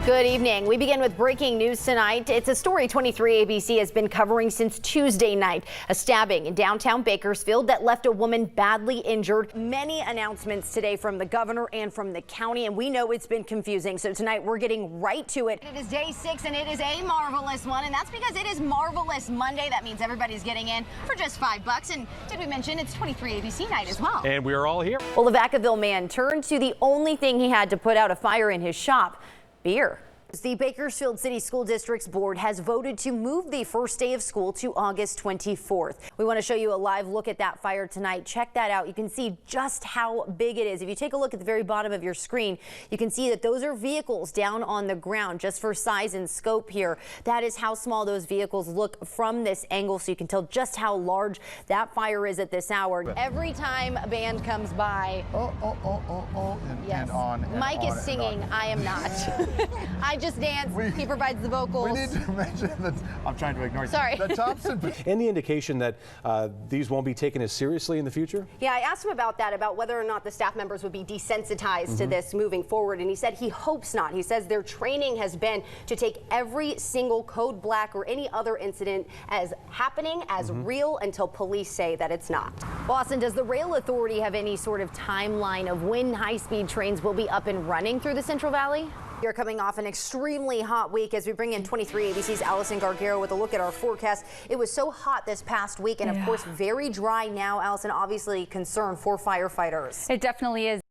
Good evening. We begin with breaking news tonight. It's a story 23 ABC has been covering since Tuesday night. A stabbing in downtown Bakersfield that left a woman badly injured. Many announcements today from the governor and from the county, and we know it's been confusing. So tonight we're getting right to it. It is day 6 and it is a marvelous one, and that's because it is Marvelous Monday. That means everybody's getting in for just $5. And did we mention it's 23 ABC night as well? And we are all here. Well, the Vacaville man turned to the only thing he had to put out a fire in his shop. Beer. The Bakersfield City School District's board has voted to move the first day of school to August 24th. We want to show you a live look at that fire tonight. Check that out. You can see just how big it is. If you take a look at the very bottom of your screen, you can see that those are vehicles down on the ground. Just for size and scope here, that is how small those vehicles look from this angle, so you can tell just how large that fire is at this hour. Every time a band comes by, yes. and on. And Mike on is singing. I am not. I just dance. He provides the vocals. We need to mention that I'm trying to ignore you. Sorry. The Thompson. Any indication that these won't be taken as seriously in the future? Yeah, I asked him about that, about whether or not the staff members would be desensitized to this moving forward, and he said he hopes not. He says their training has been to take every single code black or any other incident as happening, as real, until police say that it's not. Boston, does the rail authority have any sort of timeline of when high-speed trains will be up and running through the Central Valley? You're coming off an extremely hot week as we bring in 23 ABC's Allison Gargaro with a look at our forecast. It was so hot this past week and, of course, very dry now. Allison, obviously concern for firefighters. It definitely is.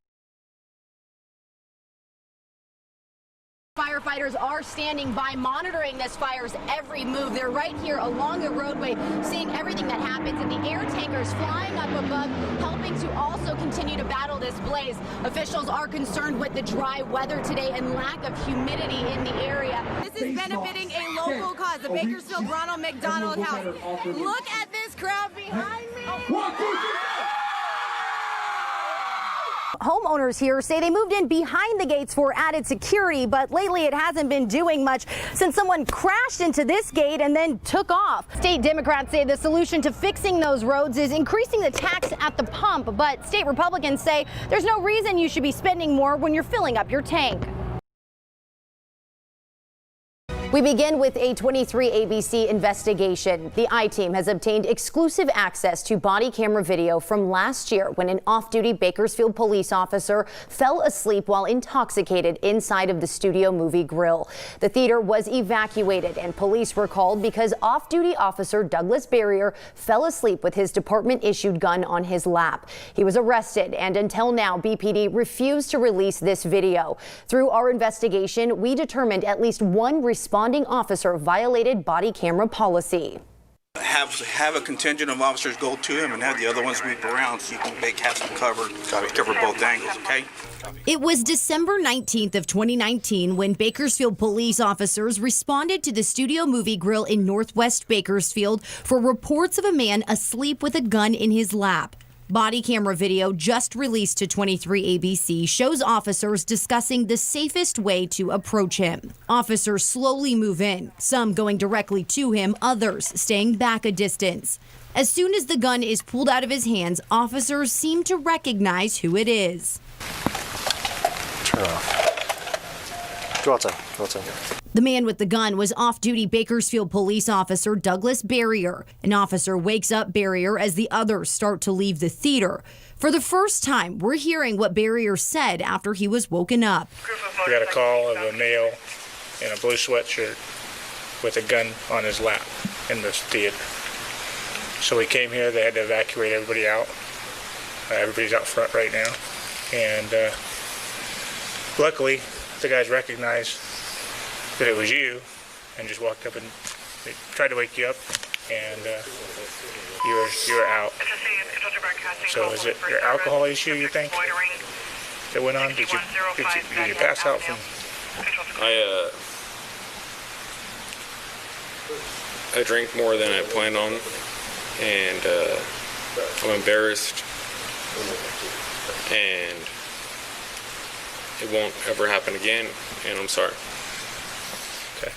Firefighters are standing by, monitoring this fire's every move. They're right here along the roadway, seeing everything that happens, and the air tankers flying up above, helping to also continue to battle this blaze. Officials are concerned with the dry weather today and lack of humidity in the area. This is benefiting a local cause, the Bakersfield Ronald McDonald House. Look at this crowd behind me. Homeowners here say they moved in behind the gates for added security, but lately it hasn't been doing much since someone crashed into this gate and then took off. State Democrats say the solution to fixing those roads is increasing the tax at the pump, but state Republicans say there's no reason you should be spending more when you're filling up your tank. We begin with a 23 ABC investigation. The I-Team has obtained exclusive access to body camera video from last year when an off-duty Bakersfield police officer fell asleep while intoxicated inside of the Studio Movie Grill. The theater was evacuated and police were called because off-duty officer Douglas Barrier fell asleep with his department-issued gun on his lap. He was arrested, and until now, BPD refused to release this video. Through our investigation, we determined at least one responding officer violated body camera policy. Have a contingent of officers go to him and have the other ones move around so you can make him covered both angles, okay? It was December 19th of 2019 when Bakersfield police officers responded to the Studio Movie Grill in Northwest Bakersfield for reports of a man asleep with a gun in his lap. Body camera video just released to 23 ABC shows officers discussing the safest way to approach him. Officers slowly move in, some going directly to him, others staying back a distance. As soon as the gun is pulled out of his hands, officers seem to recognize who it is. Turn off. Go outside. Go outside. The man with the gun was off-duty Bakersfield police officer Douglas Barrier. An officer wakes up Barrier as the others start to leave the theater. For the first time, we're hearing what Barrier said after he was woken up. We got a call of a male in a blue sweatshirt with a gun on his lap in this theater. So we came here, they had to evacuate everybody out. Everybody's out front right now. And luckily, the guys recognized that it was you and just walked up and they tried to wake you up, and you were out. So is it your alcohol issue, you think, that went on? Did you pass out from? I drank more than I planned on, and I'm embarrassed, and it won't ever happen again, and I'm sorry.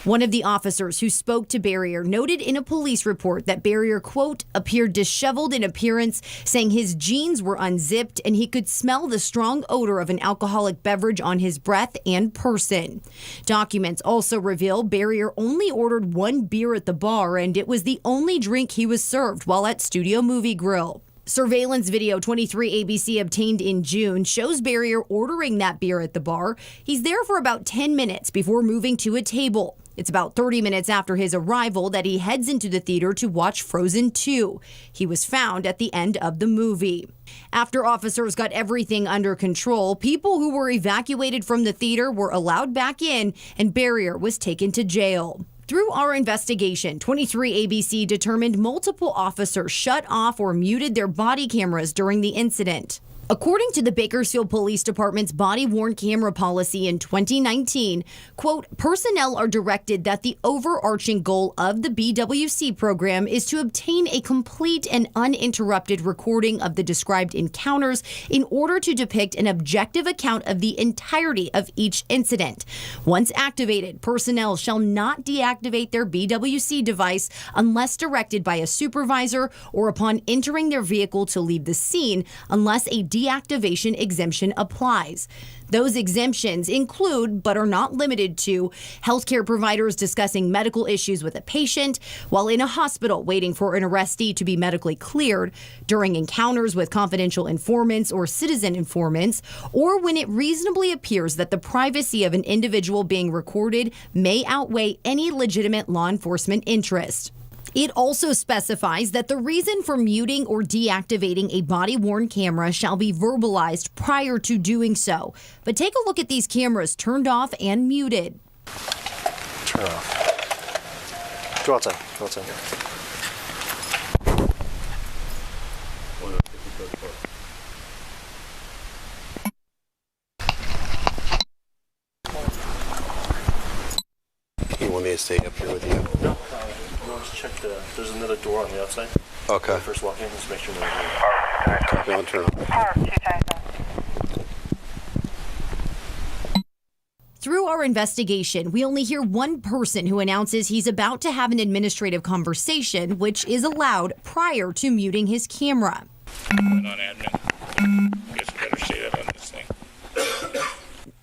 One of the officers who spoke to Barrier noted in a police report that Barrier, quote, appeared disheveled in appearance, saying his jeans were unzipped and he could smell the strong odor of an alcoholic beverage on his breath and person. Documents also reveal Barrier only ordered one beer at the bar, and it was the only drink he was served while at Studio Movie Grill. Surveillance video 23 ABC obtained in June shows Barrier ordering that beer at the bar. He's there for about 10 minutes before moving to a table. It's about 30 minutes after his arrival that he heads into the theater to watch Frozen 2. He was found at the end of the movie. After officers got everything under control, people who were evacuated from the theater were allowed back in, and Barrier was taken to jail. Through our investigation, 23 ABC determined multiple officers shut off or muted their body cameras during the incident. According to the Bakersfield Police Department's body-worn camera policy in 2019, quote, personnel are directed that the overarching goal of the BWC program is to obtain a complete and uninterrupted recording of the described encounters in order to depict an objective account of the entirety of each incident. Once activated, personnel shall not deactivate their BWC device unless directed by a supervisor or upon entering their vehicle to leave the scene, unless a deactivation exemption applies. Those exemptions include, but are not limited to, healthcare providers discussing medical issues with a patient, while in a hospital waiting for an arrestee to be medically cleared, during encounters with confidential informants or citizen informants, or when it reasonably appears that the privacy of an individual being recorded may outweigh any legitimate law enforcement interest. It also specifies that the reason for muting or deactivating a body-worn camera shall be verbalized prior to doing so. But take a look at these cameras turned off and muted. Turn off. Go outside. Go outside. You want me to stay up here with you? No. Just check there's another door on the outside. Okay. When you first walk in, just make sure they're Copy on, turn on. Through our investigation, we only hear one person who announces he's about to have an administrative conversation, which is allowed prior to muting his camera. On admin. Guess better say that on this thing.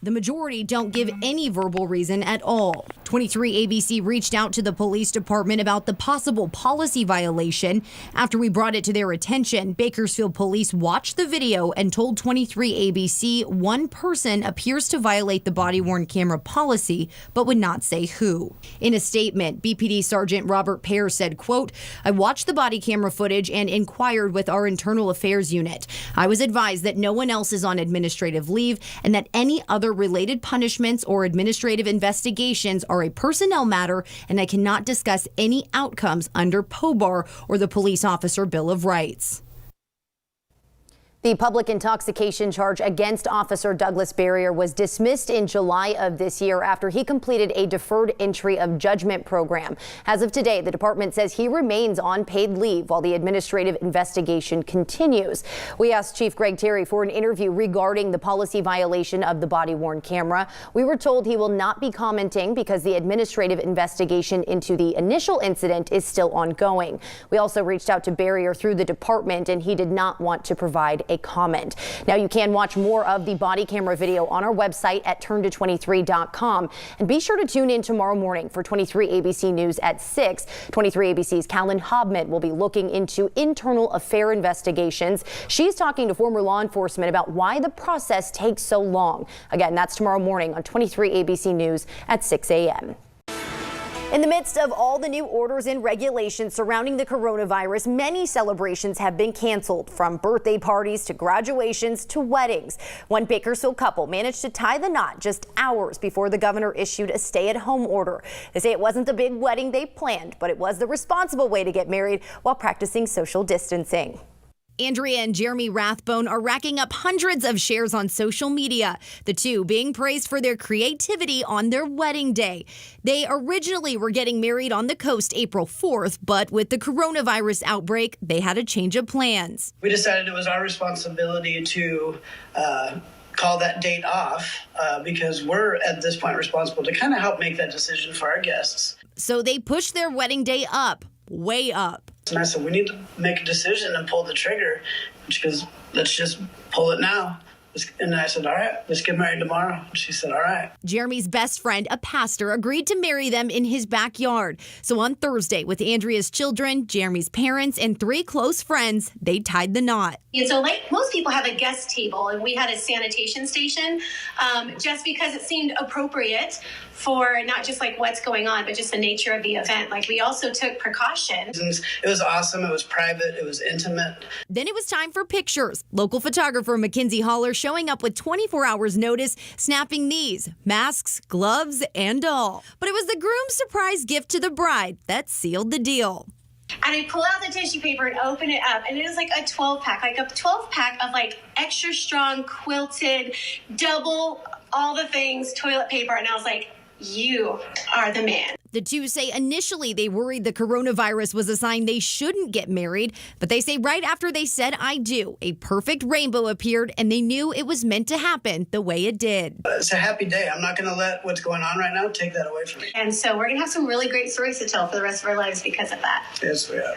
The majority don't give any verbal reason at all. 23 ABC reached out to the police department about the possible policy violation. After we brought it to their attention, Bakersfield police watched the video and told 23 ABC one person appears to violate the body-worn camera policy, but would not say who. In a statement, BPD Sergeant Robert Pear said, quote, I watched the body camera footage and inquired with our internal affairs unit. I was advised that no one else is on administrative leave and that any other related punishments or administrative investigations are a personnel matter, and I cannot discuss any outcomes under POBAR or the Police Officer Bill of Rights. The public intoxication charge against Officer Douglas Barrier was dismissed in July of this year after he completed a deferred entry of judgment program. As of today, the department says he remains on paid leave while the administrative investigation continues. We asked Chief Greg Terry for an interview regarding the policy violation of the body-worn camera. We were told he will not be commenting because the administrative investigation into the initial incident is still ongoing. We also reached out to Barrier through the department, and he did not want to provide a comment. Now you can watch more of the body camera video on our website at turnto23.com, and be sure to tune in tomorrow morning for 23 ABC News at 6. 23 ABC's Callan Hobman will be looking into internal affair investigations. She's talking to former law enforcement about why the process takes so long. Again, that's tomorrow morning on 23 ABC News at 6 a.m. In the midst of all the new orders and regulations surrounding the coronavirus, many celebrations have been canceled, from birthday parties to graduations to weddings. One Bakersfield couple managed to tie the knot just hours before the governor issued a stay-at-home order. They say it wasn't the big wedding they planned, but it was the responsible way to get married while practicing social distancing. Andrea and Jeremy Rathbone are racking up hundreds of shares on social media, the two being praised for their creativity on their wedding day. They originally were getting married on the coast April 4th, but with the coronavirus outbreak, they had a change of plans. We decided it was our responsibility to call that date off because we're at this point responsible to kind of help make that decision for our guests. So they pushed their wedding day up, way up. And I said, we need to make a decision and pull the trigger. She goes, let's just pull it now. And I said, all right, let's get married tomorrow. She said, all right. Jeremy's best friend, a pastor, agreed to marry them in his backyard. So on Thursday, with Andrea's children, Jeremy's parents, and 3 close friends, they tied the knot. And so like most people have a guest table, and we had a sanitation station just because it seemed appropriate for not just like what's going on, but just the nature of the event. Like we also took precautions. It was awesome. It was private. It was intimate. Then it was time for pictures. Local photographer Mackenzie Holler showing up with 24 hours notice, snapping these, masks, gloves, and all. But it was the groom's surprise gift to the bride that sealed the deal. And I pull out the tissue paper and open it up, and it was like a 12-pack, like a 12-pack of like extra strong, quilted, double, all the things, toilet paper. And I was like, you are the man. The two say initially they worried the coronavirus was a sign they shouldn't get married, but they say right after they said I do, a perfect rainbow appeared and they knew it was meant to happen the way it did. It's a happy day. I'm not going to let what's going on right now take that away from me. And so we're going to have some really great stories to tell for the rest of our lives because of that. Yes, we are.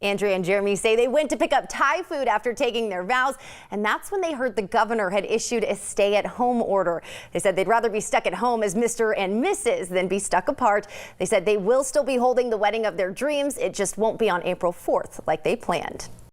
Andrea and Jeremy say they went to pick up Thai food after taking their vows, and that's when they heard the governor had issued a stay-at-home order. They said they'd rather be stuck at home as Mr. and Mrs. than be stuck apart. They said they will still be holding the wedding of their dreams. It just won't be on April 4th like they planned.